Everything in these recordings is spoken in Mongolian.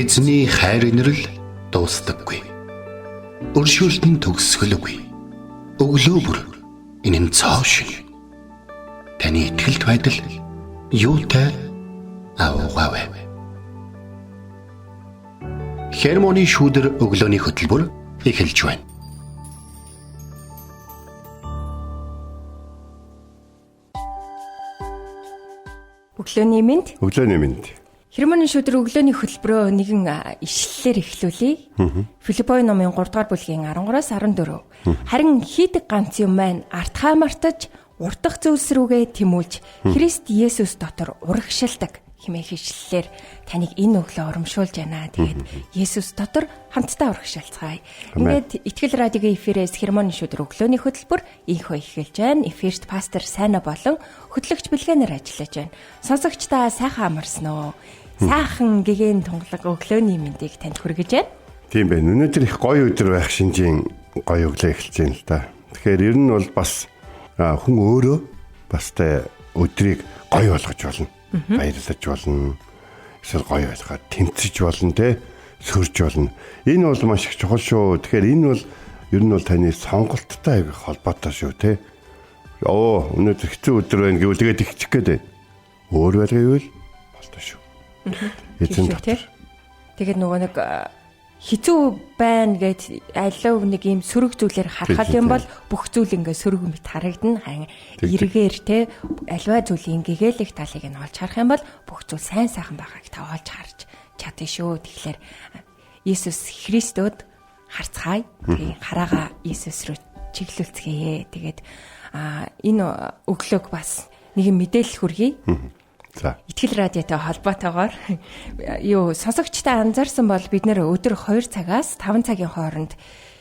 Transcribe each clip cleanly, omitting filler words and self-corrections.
Эзний хайр инрэл дуустдаггүй. Өршөөлт нь төгсгөлгүй. Өглөө бүр энэ нь цоо шиг. Таны итгэлт байдал юутай авгавэ. Хермоны шүүдэр өглөөний хөтөлбөр эхэлж байна. Өглөөний мэнд. Өглөөний мэнд. Хермоны шүүдэр өглөөний хөтөлбөрөө нэгэн ишлэлээр эхлүүлье. Филиппой номын 3 дугаар бүлгийн 13-аас 14. Харин хийдэг ганц юм маань артхаа мартаж, урдах зүйлс рүүгээ тэмүүлж, Христ Есүс дотор урагшилдаг хэмээх ишлэлээр таныг энэ өглөө урамшуулж байна. Тэгээд Есүс дотор хамтдаа урагшилцгаая. Ингээд Итгэл радиогийн эфирээс Хермоны шүүдэр өглөөний хөтөлбөр ийхөө эхэлж байна. Эфирт пастор Сайна болон хөтлөгч Бэлгэнээр ажиллаж байна. Сонсогчдаа сайхан амарсан уу? Сайхан гэгээн тунгалаг өглөөний мэндийг танд хүргэж байна. Тийм байна. Өнөөдөр их гоё өдөр байх шинжийн гоё өглөө эхэлж байна л да. Тэгэхээр ер нь бол бас хүн өөрөө бас тэ өдрийг гоё болгож болно. Баярлаж болно. Эсвэл гоё байлгаад тэмцэж болно те. Сөрж болно. Энэ бол маш их чухал шүү. Тэгэхээр энэ бол ер нь бол таны сонголттой холбоотой шүү те. Өнөөдөр хэцүү өдөр байна гэвэл тэгээд ихчих гээд байна. Өөр байлгайвал болтой шүү. Эзэн дотор. Тэгээд нөгөө нэг хэцүү байна гэд алив нэг юм сөрөг зүйлээр харахад юм бол бүх зүйл ингээ сөрөг мэт харагдана. Харин эргээр те альва зүйлийн гэгээлэх талыг нь олж харах юм бол бүх зүйл сайн сайхан байгааг та олж харж чадна шүү. Тэгэхээр Иесус Христод харцгаая. Тэгээ хараага Иесус рүү чиглүүлцгээе. Тэгээд энэ өглөөг бас нэгэн мэдээлэл хүргэе. За. Итгэл радиотой холбоотойгоор сонсогчтой анзаарсан бол бид нэр өдөр 2 цагаас 5 цагийн хооронд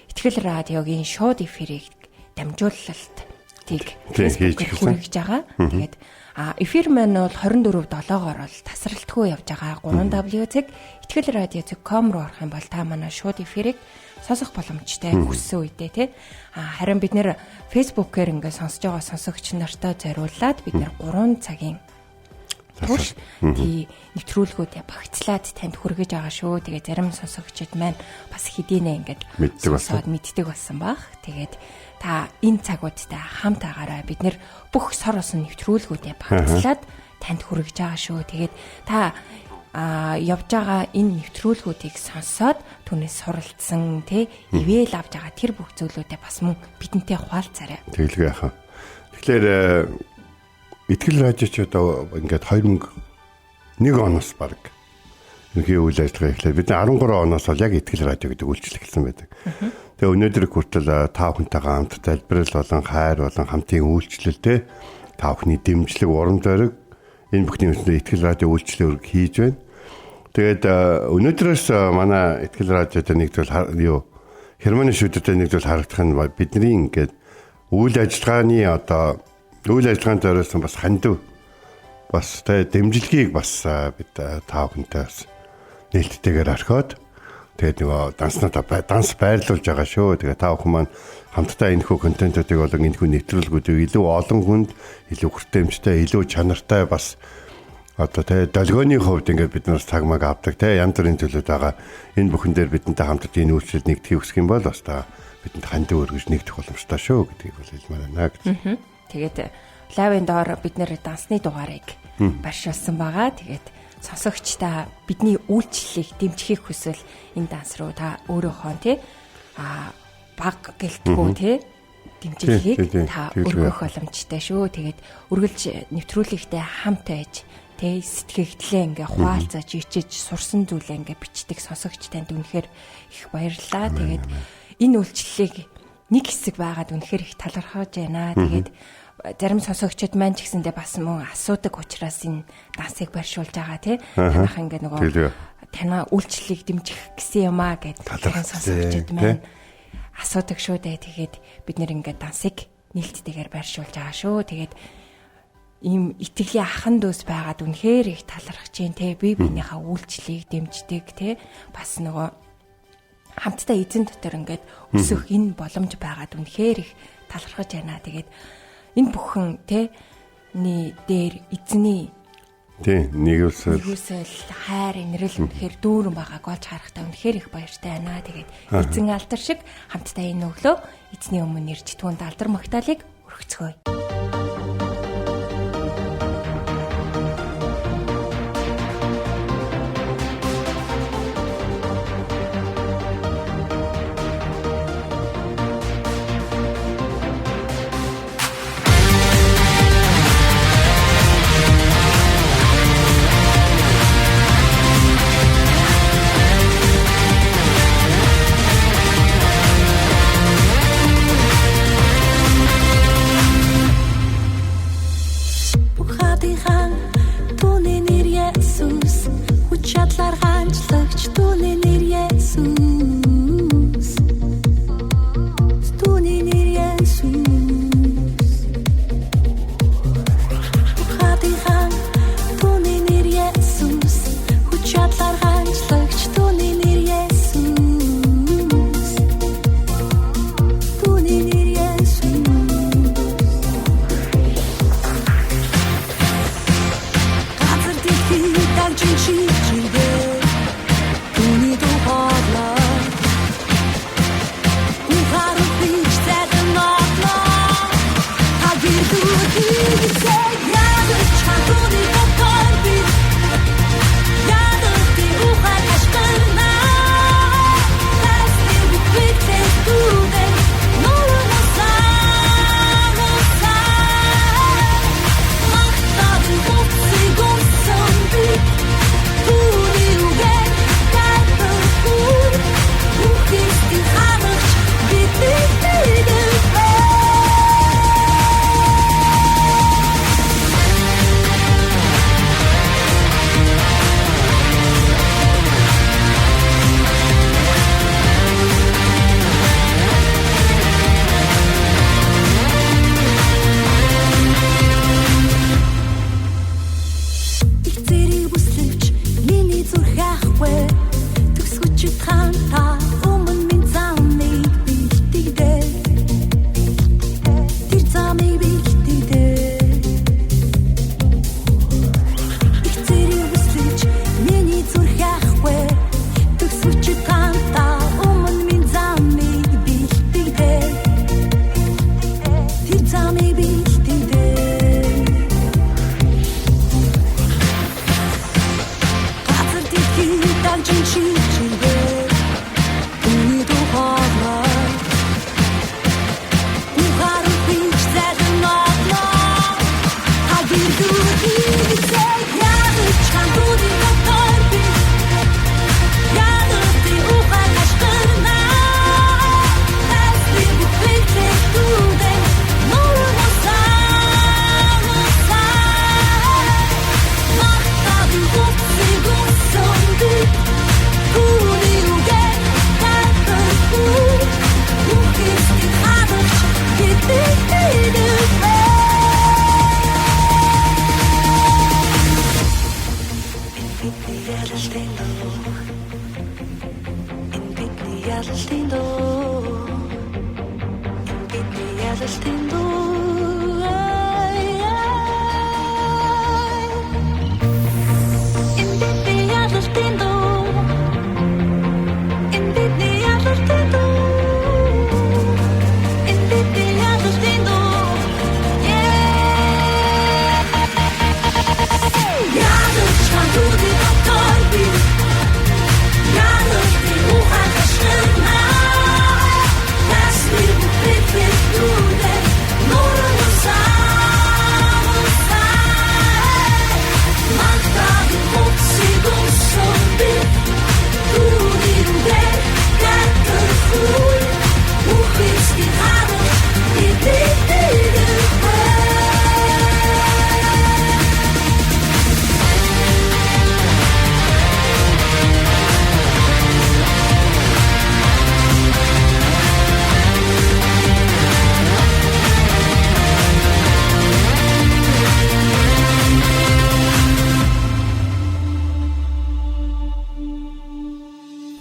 Итгэл радиогийн шууд эфирийг дамжуулалтыг фэйсбүүкээр хүргэж байгаа. Тэгээд эфир маань бол 24/7-оор бол тасралтгүй явж байгаа. 3w.itkellradio.com руу орох юм бол та манай шууд эфирийг сонсох боломжтой хүссэн үедээ тий. Харин бид нэр фэйсбүүкээр ингээд сонсож байгаа сонсогч нартай зориуллаад бид нэр 3 цагийн турш тий нэвтрүүлгүүдээ багцлаад танд хүргэж байгаа шүү. Тэгээ зарим сонсогчид маань бас хэдийнэ ингээд сонсоод мэддэг болсон баг. Тэгээд та энэ цагуудтай хамт агаараа бид нэр бүх сор осон нэвтрүүлгүүдээ багцлаад танд хүргэж байгаа шүү. Тэгээд та явж байгаа энэ нэвтрүүлгүүдийг сонсоод түүнээс суралцсан тий ивэл авж байгаа тэр бүх зүйлүүдээ бас мөн бидэнтэй хуваалцаарай. Тэгэлгүй яхаа. Тэгэхээр Итгэл радиоч одоо ингээд 2001 оноос баг нэг үйл ажиллагаа эхлэв. Бид 13 оноос бол яг Итгэл радио гэдэг үйлчлэл эхэлсэн байдаг. Тэгээ өнөөдөр хүртэл та бүхэнтэйгээ хамт залбирал болон хайр болон хамтын үйлчлэлтэй та бүхний дэмжлэг урам зориг энэ бүхний үсгээр Итгэл радио үйлчлэл хийж байна. Тэгээд өнөөдрөөс манай Итгэл радиотой нэгдвэл Хермоны шүүдэртэй нэгдвэл харагдах нь бидний ингээд үйл ажиллагааны үйл ажиллагаанд зориулсан бас хандив бас дэмжлэгийг бас бид та бүхэнтэй бас нээлттэйгээр орхиод тэгээд нөгөө данс байрлуулж байгаа шүү. Тэгээд та бүхэн маань хамтдаа энэхүү контентуудыг болон энэхүү нэвтрүүлгүүдийг илүү олон хүнд илүү хүртээмжтэй, илүү чанартай бас одоо долгионы хувьд ингээд бид нараас цагмаг авдаг янз бүрийн зүйлүүд байгаа. Энэ бүхэн дээр бидэнтэй хамтдаа энэ үйлчлэлд нэгдэхийг хүсэх юм бол бас та бидэнд хандив өргөж нэгдэх боломжтой шүү гэдгийг хэлмээр байна гэж. Тэгээд лайвын доор бид нэр дансны дугаарыг барьшуулсан байгаа. Тэгээд сонсогчдаа бидний үйлчлэлийг дэмжихийг хүсвэл энэ данс руу та өөрөөхөө тий баг гэлтгүү тий дэмжихийг та өргөх боломжтой шүү. Тэгээд үргэлж нэвтрүүлэгтэй хамт байж тий сэтгэгдлээ ингээ хуваалцаж ичиж сурсан зүйлээ ингээ бичдэг сонсогч танд үнэхээр их баярлалаа. Тэгээд энэ үйлчлэлийг нэг хэсэг байгаад үнэхээр их талархаж байна. Тэгээд зарим сонсогчид маань ч гэсэндээ бас мөн асуудаг учраас энэ дансыг барьшуулж байгаа тий. Танах ингээ нөгөө танаа үйлчлэлийг дэмжих гэсэн юм аа гэд зарим сонсогчид маань асуудаг шүү дээ. Тэгээд бид нэр ингээ дансыг нээлттэйгээр барьшуулж байгаа шүү. Тэгээд ийм итгэлийн ахан дүүс байгаад үнэхээр их талархаж байна тий. Би биенийхээ үйлчлэлийг дэмждэг тий. Бас нөгөө хамтдаа эзэн дотор ингээд өсөх энэ боломж байгаад үнэхээр их талархаж байна. Тэгээд энэ бүхэн дээр эзний Тийм, нэгүсэл Нэгүсэл хайр инрэл үнэхээр дүүрэн байгааг олж харахтаа үнэхээр их баяртай байна. Тэгээд эзэн алдар шиг хамтдаа энэ өглөө эзний өмнө ирж түүнд алдар магтаалыг өргөцгөөе.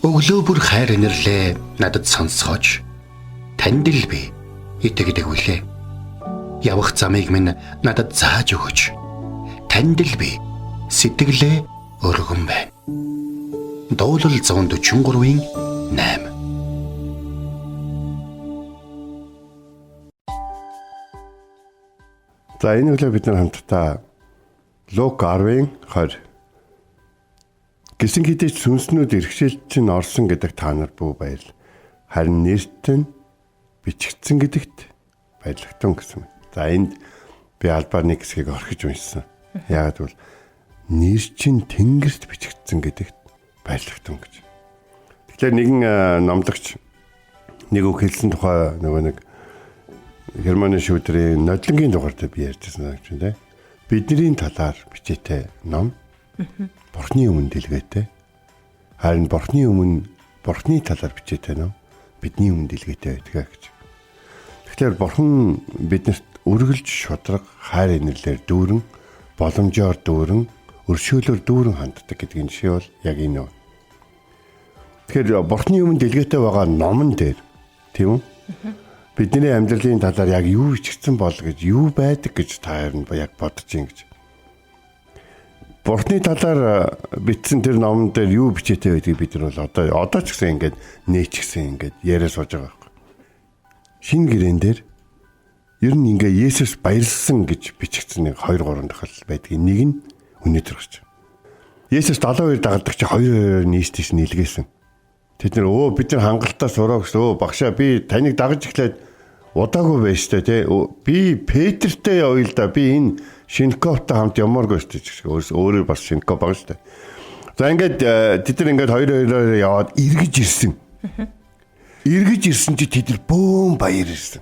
Өглөө бүр хайр инэрлээ надад сонсгооч. Танд л би итгэдэг үлээ. Явах замыг минь надад зааж өгөөч. Танд л би сэтгэлээ өргөн байна. Дуулал 143-ийн 8. За энэ өглөө бид нар хамтдаа Лук 10-ын 20 гисэн хідэж сүнснүүд иргэшээлт чинь орсон гэдэг та нар бүү баярлаа. Харин нэрт нь бичигдсэн гэдэгт баярлагтун гэсэн. За энд би албаар нэг хэсгийг орхиж уншсан. Яагаад гэвэл нэр чинь тэнгэрт бичигдсэн гэдэгт баярлагтун гэж. Тэгэхээр нэгэн номлогч нэг үг хэлсэн тухай нөгөө нэг Германы шүүдрийн нодлонгийн дугаард би ярьжсэн гэж байна. Бидний талаар бичээтэй ном Бурхны өмнө дэлгээтэй. Харин Бурхны талаар бичээтэй ном бидний өмнө дэлгээтэй байдаг гэж. Тэгэхээр Бурхан биднэрт үргэлж шудраг, хайр инэрлээр дүүрэн, боломжоор дүүрэн, өршөөлөөр дүүрэн ханддаг гэдгийн жишээ бол яг энэ. Тэгэхээр Бурхны өмнө дэлгээтэй байгаа номон дээр тийм үү? Бидний амьдралын талаар яг юу бичигдсэн бол гэж, юу байдаг гэж та харин яг бодож ин гэж. Бурхны талаар бичсэн тэр номон дээр юу бичээтэй байдгийг бид нар бол одоо ч гэсэн ингээд нээчихсэн ингээд яриа сууж байгаа байхгүй. Шинэ гэрээн дээр ер нь ингээ Есүс баярлсан гэж бичигдсэн нэг 2-3 тохиол байдгийг нэг нь өнөөдөр гарч. Есүс 72 дагалдагч 2 нийс тийш нийлгээсэн. Тэд нар бид нар хангалттай сураа гэсэн багшаа би таныг дагаж эхлээд удаагүй байж таа тий. Би Петртэй явъя л да. Би энэ Шинковтой хамт ямааргүй шүү дээ. Өөрөө бас Шинков баг шүү дээ. За ингээд тэд нар ингээд 2-2 яваад эргэж ирсэн. Эргэж ирсэн чи тэд нар бөөм баяр ирсэн.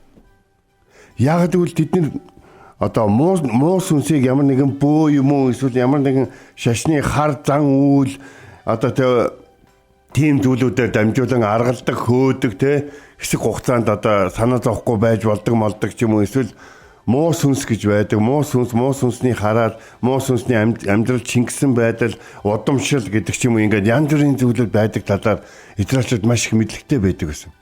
Яг тэгвэл тэд нар одоо муу сүнсийг ямар нэгэн бөө юм уу эсвэл ямар нэгэн шашны хар зан үйл одоо тийм зүйлүүдээр дамжуулан аргалдаг, хөөдөг те хэсэг хугацаанд одоо санаа зовхгүй байж болдог ч юм уу эсвэл муу сүнс гэж байдаг. Муу сүнсний хараад муу сүнсний амьдрал чингсэн байдал, удамшил гэдэг ч юм уу ингээд янз бүрийн зүйлүүд байдаг талаар итерачуд маш их мэдлэгтэй байдаг гэсэн.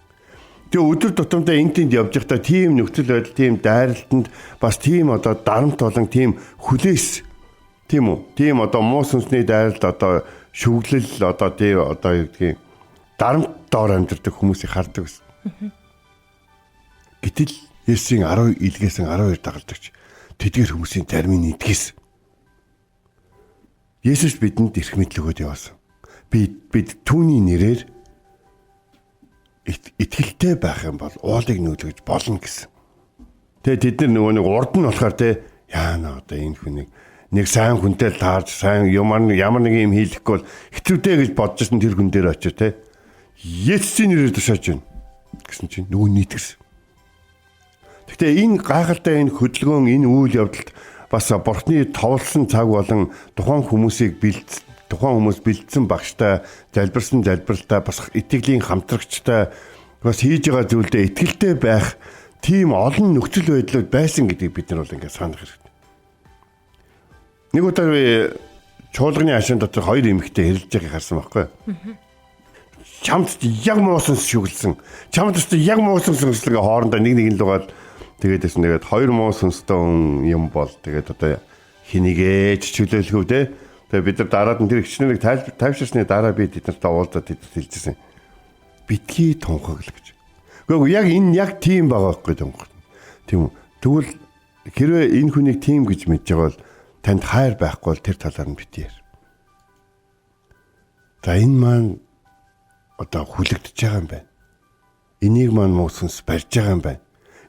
Тэгээ өдөр тутамдаа энэ тэнд явж байхдаа тийм нөхцөл байдал, тийм дайралтанд бас тийм одоо дарамт болон тийм хүлээс тийм үү? Тийм одоо муу сүнсний дайралт одоо шүглэл одоо тийм одоо юу гэдгийг дарамт доор амьдардаг хүмүүсийг хардаг гэсэн. Гэтэл Есүсийн 10 илгээсэн 12 дагалдагч тэдгээр хүмүүсийн зарим нь итгэсэн. Есүс бидэнд эрх мэдэл өгөөд явсан. Бид түүний нэрээр итгэлтэй байх юм бол уулыг нүүлгэж болно гэсэн. Тэгээ тэд нар нөгөө нэг урд нь болохоор те яана одоо энэ хүнийг нэг сайн хүнтэй таарч сайн ямар нэг юм хийлэхгүй бол хэцүүтэй гэж бодож ирсэн тэр хүн дээр очив те Есүсийн нэрээр тушааж байна гэсэн чинь нөгөө нийтгэсэн. Гэхдээ энэ гайхалтай энэ хөдөлгөөн энэ үйл явдалд бас Бурхны товлсон цаг болон тухайн хүмүүс бэлдсэн багштай залбирсан залбиралтай бас итгэлийн хамтрагчтай бас хийж байгаа зүйлдээ итгэлтэй байх тийм олон нөхцөл байдлууд байсан гэдгийг бид нар бол ингээд санах хэрэгтэй. Нэг удаа би чуулганы хашаан дотор 2 эмэгтэй хэрэлж байгааг харсан байхгүй. Чамд яг муусан шүглсэн. Чамд яг муусан сүнслэгээ хоорондоо нэг л угаад тэгээд 2 муу сүнстэй юм бол тэгээд одоо хинийгээ чөлөөлөхөв те. Тэгээд бид нар дараад нь тэр хичнээг тайвширсны дараа би тэднэртэй уулзаад тэдэд хэлжсэн. Битгий тунхаглах гэж. Гэхдээ яг энэ яг тийм байгаа байхгүй тунхаг. Тийм үү. Тэгвэл хэрвээ энэ хүнийг тийм гэж мэдж байгаа бол танд хайр байхгүй бол тэр талаар нь битээр. За энэ маань одоо хүлэгдэж байгаа юм байна. Энийг маань муу сүнс барьж байгаа юм байна.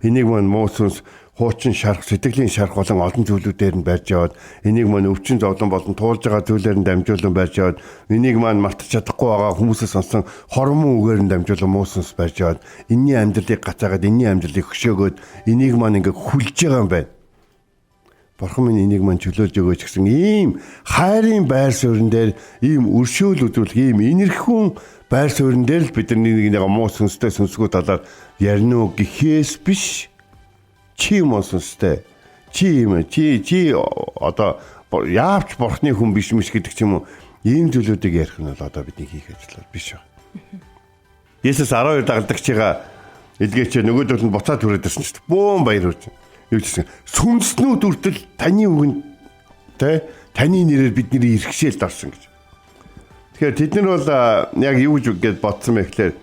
Энийг маань муу сүнс хуучин шарах, сэтгэлийн шарах болон олон зүйлүүдээр нь барьж яваад, энийг маань өвчин зовлон болон туулж байгаа зүйлээр нь дамжуулан барьж яваад, энийг маань мартаж чадахгүй байгаа хүмүүсээс сонсон хормон үгээр нь дамжуулан муу сүнс барьж яваад, энэний амьдралыг гацаагаад, энэний амьдралыг хөшөөгөөд, энийг маань ингээ хүлж байгаа юм байна. Бурхан минь энийг маань чөлөөлж өгөөч гэсэн ийм хайрын байр суурин дээр, ийм өршөөл үзүүлэх, ийм энэрхэн байр суурин дээр л бид нэг муу сүнстэй сүнсгүү талаар ярина уу гэхээс биш. Чи муу сүнстэй. Чи одоо яавч Бурханы хүн биш гэдэг ч юм уу. Ийм зүйлүүдийг ярих нь бол одоо бидний хийх ажил биш байна. Есүс 12 дагалдагчийн илгээч нөгөөдөл нь буцаад түрээд ирсэн чинь бөөн баяр хүрч. Юу гэсэн сүнснүүд үртэл таны үгэнд тэ Таны нэрээр бидний иргэшээлд орсон гэж. Тэгэхээр тэд нар бол яг юу гэж бодсон бэ гэхээр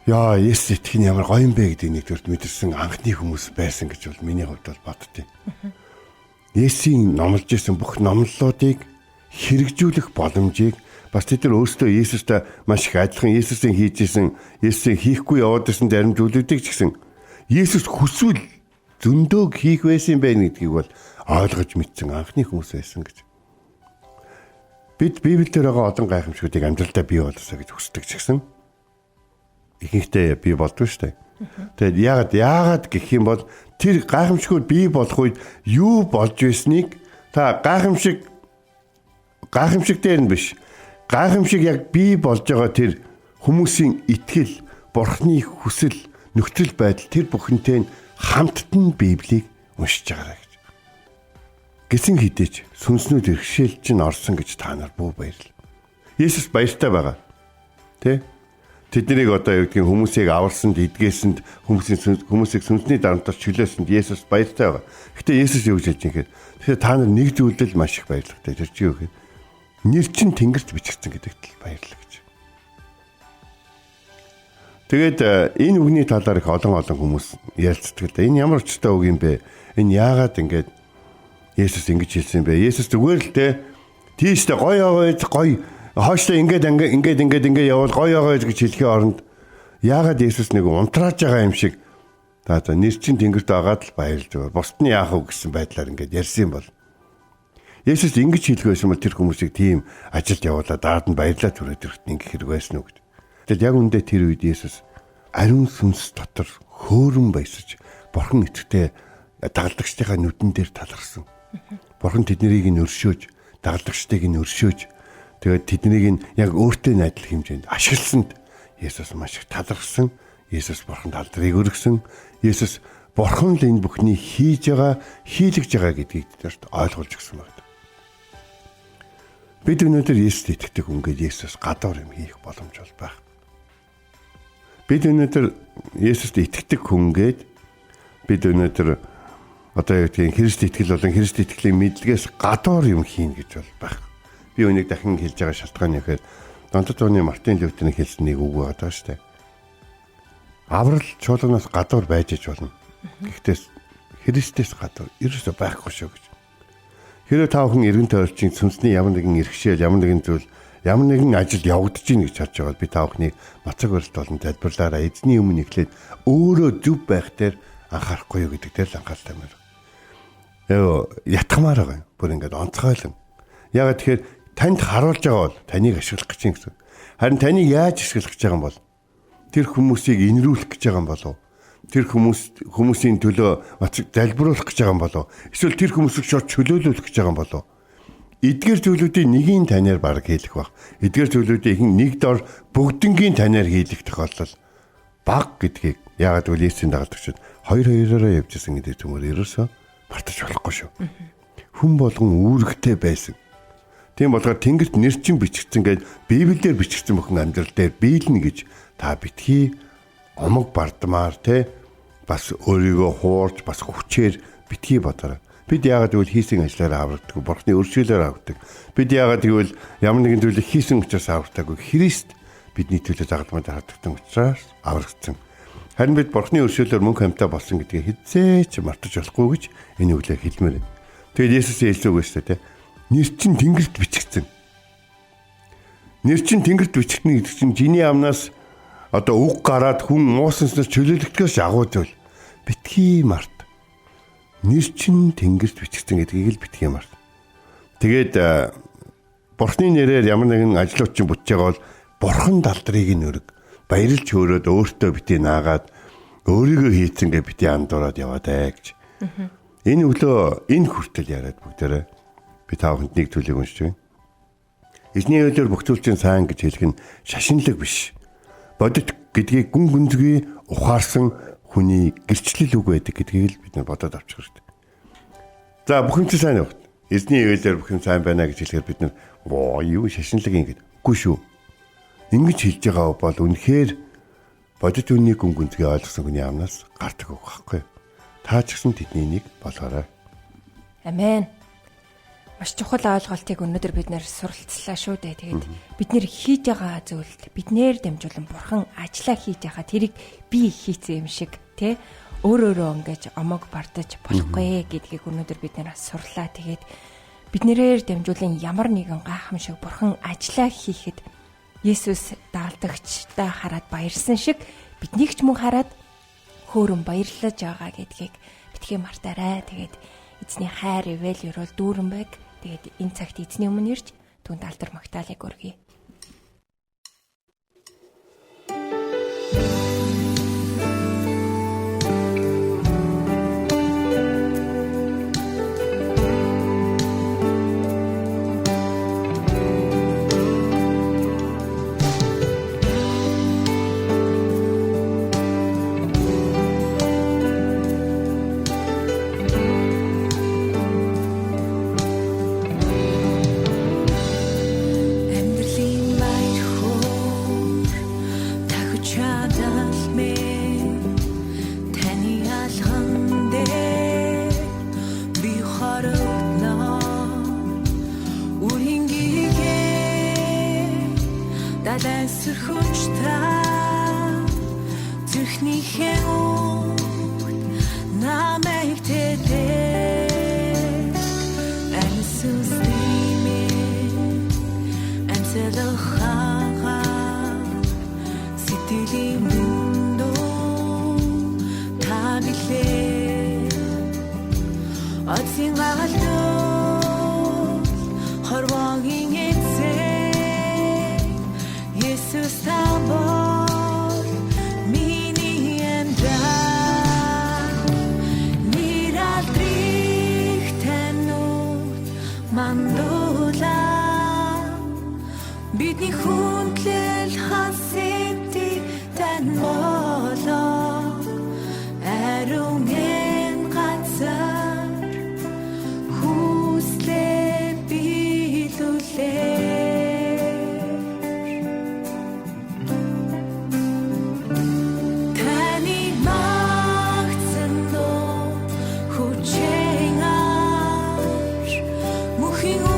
яа, Есүс итгэх нь ямар гоё юм бэ гэдэг нэгдүгээр мэдэрсэн анхны хүмүүс байсан гэж бол миний хувьд бол боддتي. Есүсийн номлож исэн бүх номлолуудыг хэрэгжүүлэх боломжийг бас тэд нар өөрсдөө Есүстэй маш их адилхан Есүсийн хийж исэн, Есүсийн хийхгүй яваад исэн зарим зүйлүүдийг ч гэсэн Есүс хүсвэл зөндөг хийх байсан юм байна гэдгийг бол ойлгож мэдсэн анхны хүмүүс байсан гэж. Бид Библиэлд байгаа олон гайхамшгуудыг амьдралдаа бий болгосоо гэж хүсдэг ч гэсэн ихэнхдээ бий болдгоо шүү дээ. Тэгээд яагаад гэх юм бол тэр гайхамшгууд бий болох үед юу болж байсныг та гайхамшиг дээр нь биш. Гайхамшиг яг бий болж байгаа тэр хүмүүсийн итгэл, Бурхны хүсэл, нөхцөл байдал тэр бүхэнтэй хамттан Библийг уншиж байгаарай гэж. Гэсэн хэдий ч сүнснүүд иргэшээлж нь орсон гэж та нар бүү баярлал. Есүс баяртай байгаа. Тэ? Тэднийг одоо юу гэдгийг хүмүүсийг аварсанд, эдгээсэнд, хүмүүсийг сүнсний дарамтаар чөлөөсөнд Есүс баяртай байгаа. Гэтэ Есүс юу гэж хэлж байгаа юм. Тэгэхээр та нар нэг зүйлдэл маш их баярлагатай. Тэр чи юу гэхээр нэр чин тэнгэрт бичигдсэн гэдэгт л баярлал гэж. Тэгээд энэ үгний талаар их олон хүмүүс ярилцдаг л да. Энэ ямар очтой үг юм бэ? Энэ яагаад ингэж Есүс ингэж хэлсэн бэ? Есүс зүгээр л те тийштэй гоё хойшлоо ингээд явал гоё гэж хэлхийн оронд яагаад Есүс нэг унтрааж байгаа юм шиг та нэр чин тэнгэрт байгаад л баярлж байгаа. Бусдны яах вэ гэсэн байдлаар ингээд ярьсан юм бол Есүс ингэж хэлэх байсан бол тэр хүмүүсийг тийм ажилд явуулаад даад нь баярлаад түрээд ирэхэд ингэх хэрэг байсан уу гэдэг. Тэгэл яг үндэ тэр үед Есүс ариун сүнс дотор хөөрөн баясаж Бурхан эцэгтэй дагалдагчдынхаа нүдэн дээр талархсан. Бурхан тэднийг нь өршөөж, дагалдагчдыг нь өршөөж тэгээд тэднийг нь яг өөртөө найдлах хэмжээнд ашигласанд Есүс маш их талархсан. Есүс Бурханд алдрыг өргөсөн. Есүс Бурхан л энэ бүхний хийж хийлгэж байгаа гэдгийг тэднэрт ойлгуулж өгсөн байна. Бид өнөөдөр Есүст итгэдэг үнгээд Есүс гадуур юм хийх боломж бол байх. Бид өнөөдөр Есүст итгэдэг хүнгээд бид өнөөдөр одоо юу гэдгийг Христ итгэл болон Христ итгэлийн мэдлэгээс гадуур юм хийн гэж бол байх. Би өнийг дахин хэлж байгаа шалтгаан нь ихээр Донтод оны Мартин Лютер хэлсэн нэг үг байгаа шүү дээ. Аврал чуулганаас гадуур байж иж болно. Гэхдээ Христээс гадуур ерөөсөй байхгүй шүү гэж. Хэрэв та бүхэн эргэн тойрчин сүнсний ямар нэгэн иргэшэл, ямар нэгэн зүйл, ямар нэгэн ажил явагдаж гин гэж харж байгаа би та бүхнийг мацаг барилт болон тайлбарлаараа эзний өмнө эхлээд өөрөө зүв байх дээр анхаарахгүй юу гэдэг дээр л анхааралтай байна. Ятгамаар байгаа юм. Бүр ингээд онцгойлон. Ягаад тэгэхээр танд харуулж байгаа бол таныг ашиглах гэж юм гэсэн. Харин таныг яаж ашиглах гэж байгаа юм бол тэр хүмүүсийг инрүүлэх гэж байгаа юм болов? Тэр хүмүүсийн төлөө мацаг залбируулах гэж байгаа юм болов? Эсвэл тэр хүмүүсийг шууд чөлөөлүүлэх гэж байгаа юм болов? Эдгээр зүйлүүдийн нэгийг танаар баг хийлэх баг. Эдгээр зүйлүүдийн нэг дор бүгднгийн танаар хийлэх тохиолдол баг гэдгийг яагаад гэвэл Есүсийн дагалдагчид 2-2-ороо явж исэн гэдэг төмөр ерөөсөө мартаж болохгүй шүү. Хүн болгон үүрэгтэй байсан. Тийм болохоор тэнгэрт нэрчин бичигдсэн гэж Библиэлд бичигдсэн бүхэн амьдрал дээр биелнэ гэж та битгий омог бардмаар те бас өөрийгөө хуурж бас хүчээр битгий бодорой. Бид яагаад гэвэл хийсэн ажлаараа аврагддаг, Бурхны өршөөлөөр аврагддаг. Бид яагаад гэвэл ямар нэгэн зүйлийг хийсэн учраас аврагдаагүй. Христ бидний төлөө загалмайд харддаг учраас аврагдсан. Харин бид Бурхны өршөөлөөр мөнх амьтаа болсон гэдгийг хэзээ ч мартаж болохгүй гэж энэ үглээр хэлмээр байна. Тэгээд Есүс хэлсэн үг шүү дээ. Нэр чин тэнгэрт бичигдсэн. Нэр чин тэнгэрт бичигдэнэ гэдэг чинь жиний амнаас одоо үг гараад хүн мууснаас чөлөөлөгдөхөөс агуу зүйл. Битгий март. Нэр чин тэнгэрт бичигдсэн гэдгийг л битгий март. Тэгээд Бурхны нэрээр ямар нэгэн ажлууд чинь бүтэж байгаа бол Бурхан далдрыг нь өрг. Баярлж хөөрөөд өөртөө битгий наагаад өөрийгөө хийцэн гэж битгий андуураад яваадаа гэж. Энэ өглөө энэ хүртэл яриад бүгдээрээ би та бүхэнд нэг зүйлийг уншиж байна. Эзний өдөр бүх зүйлийн сайн гэж хэлэх нь шашинлаг биш. Бодит гэдгийг гүн гүнзгий ухаарсан хүний гэрчлэл үг байдаг гэдгийг л бид нар бодоод авчих хэрэгтэй. За бүх юм сайн байна. Эзний өдөр бүх юм сайн байна гэж хэлэхээр бид нар юу шашинлаг юм гэдэг. Үгүй шүү. Ингэж хэлж байгаа бол үнэхээр бодит үнний гүн гүнзгий ойлгосон хүний амнаас гардаг үг байхгүй. Та ч гэсэн тэдний нэг болгоорой. Амен. маш чухал ойлголтыг өнөөдөр бид нэр суралцлаа шүү дээ. Тэгээд бид нэр хийж байгаа зүйлд биднэр дамжуулан бурхан ажиллаа хийж байгаа тэрийг би хийцэн юм шиг тий өөрөө ингэж омог бардаж болохгүй гэдгийг өнөөдөр бид нэр сурлаа. Тэгээд бид нэрээр дамжуулан ямар нэгэн гайхамшиг бурхан ажиллаа хийхэд Есүс даалдагчдаа хараад баярсан шиг биднийг ч мөн хараад хөөрөн баярлаж байгаа гэдгийг битгий мартаарай. Тэгээд эзний хайр ивэл ерөөл дүүрэн байг. Тэгээд энэ цагт эзний өмнө ирж түүнд алдар магтаалыг өргөе. Бидний хүндлэл хасэти тань болоо аруун ганцаар хүслээ билүүлээ таны магтсан доо хүчээн аш мөхин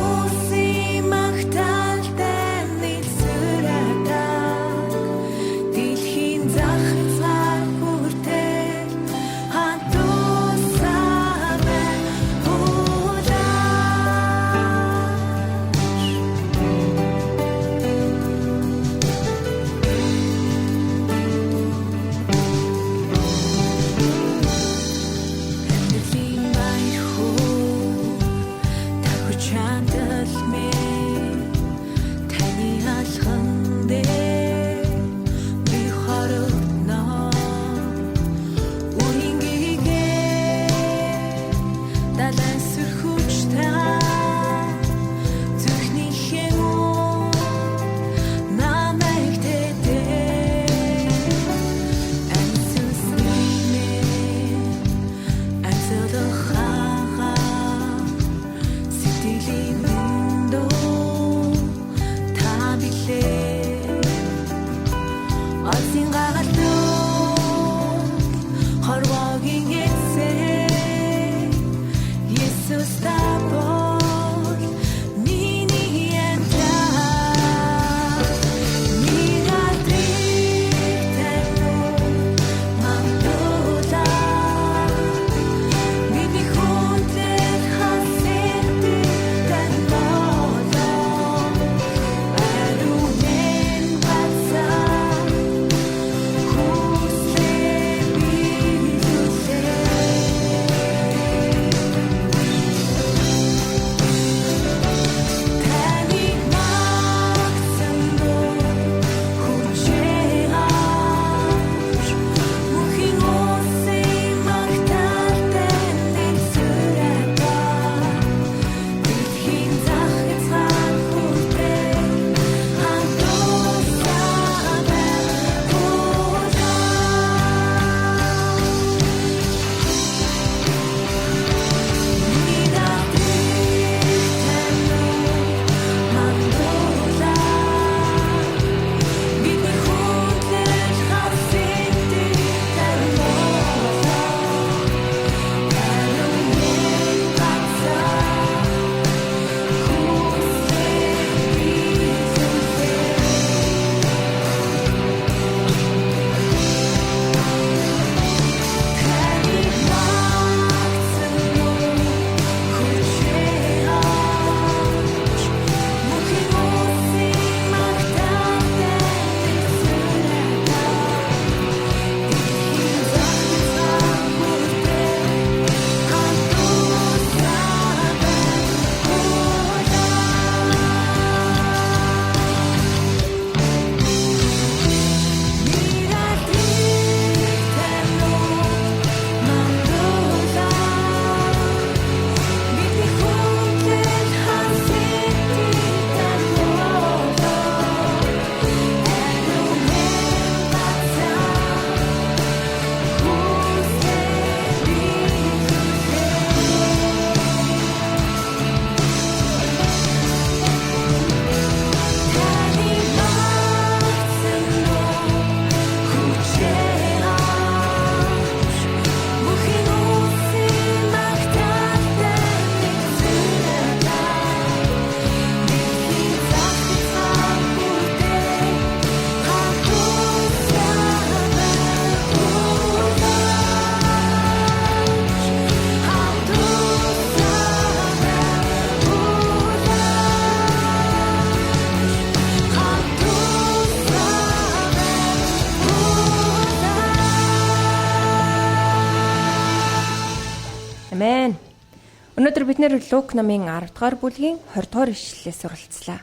Өнөөдөр бид нэр Лук номын 10 дугаар бүлгийн 20 дугаар ишлэлээс суралцлаа.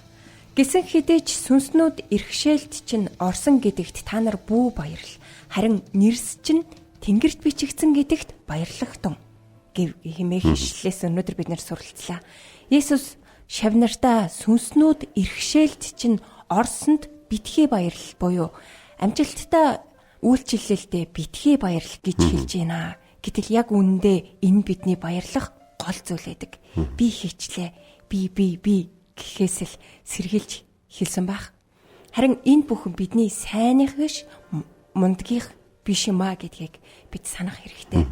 Гисэн хэдий ч сүнснүүд иргэшээлт чинь орсон гэдэгт та нар бүү баярл. Харин нэрс чинь тэнгэрт бичигдсэн гэдэгт баярлахтун гэв хэмээх ишлэлээс өнөөдөр бид нэр суралцлаа. Есүс шавнартаа сүнснүүд иргэшээлт чинь орсонд битгий баярл буюу амжилттай үйлчлэлдээ битгий баярл гэж хэлж байна. Гэтэл яг үүндээ энэ бидний баярлах гол зүйл байдаг. Би хийчлээ. Би гэхээс л сэргийлж хэлсэн байх. Харин энэ бүхэн бидний сайных биш мундгийнх биш юм а гэдгийг бид санах хэрэгтэй.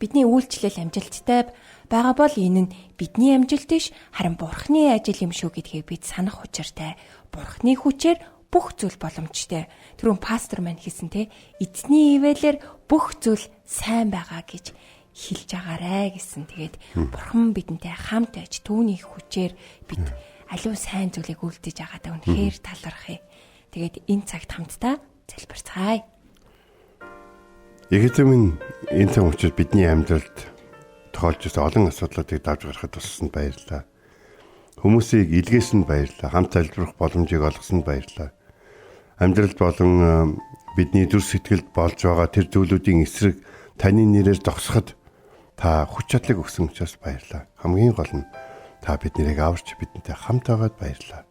Бидний үйлчлэл амжилттай байгаа бол энэ нь бидний амжилт биш харин Бурхны ажил юм шүү гэдгийг бид санах учиртай. Бурхны хүчээр бүх зүйл боломжтой. Түрүүн пастор маань хэлсэн те эзний ивэлэр бүх зүйл сайн байгаа гэж хэлж агаарэ гэсэн. Тэгээд Бурхан бидэнтэй хамт байж түүний хүчээр бид аливаа сайн зүйлийг үлдээж байгаадаа үнэхээр талархъя. Тэгээд энэ цагт хамтдаа залбирцгаая. Егэтэмэн энэ цаг учраас бидний амьдралд тохиолж ирсэн олон асуудлуудыг давж гарахад туссан баярлалаа. Хүмүүсийг илгээсэнд баярлалаа. Хамт залбирах боломжийг олгосонд баярлалаа. Амьдралд болон бидний дүр сэтгэлд болж байгаа тэр зүйлүүдийн эсрэг таны нэрээр зогсоход та хүч чадлыг өгсөн учраас баярлалаа. Хамгийн гол нь та биднийг аварч бидэнтэй хамт байгаад баярлалаа.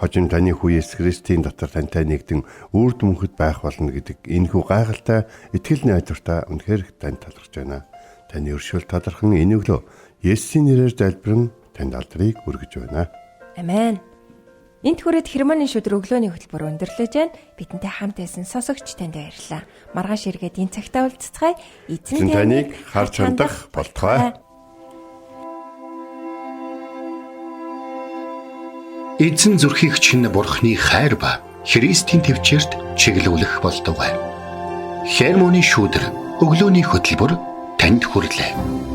Хожим таны хүү Есүс Христийн дотор тантай нэгдэн үрд мөнхөд байх болно гэдэг энэхүү гайхалтай итгэл найдвартай үнэхээр танд талархж байна. Таны өршөөл талархан энэ өглөө Есүсийн нэрээр залбирэн танд алдрыг өргөж байна. Амен. Энт хүрээд Хермоны шүдэр өглөөний хөтөлбөр өндөрлөж байна. Бидэнтэй хамт байсан сонсогч танд баярлалаа. Маргааш эргээд энэ цагтаа уулзцгаая. Эзэн таныг харж хандах болтугай. Эзэн зүрхийг чинь Бурхны хайр ба Христийн төвчөрт чиглүүлэх болтугай. Хермоны шүдэр өглөөний хөтөлбөр танд хүрлээ.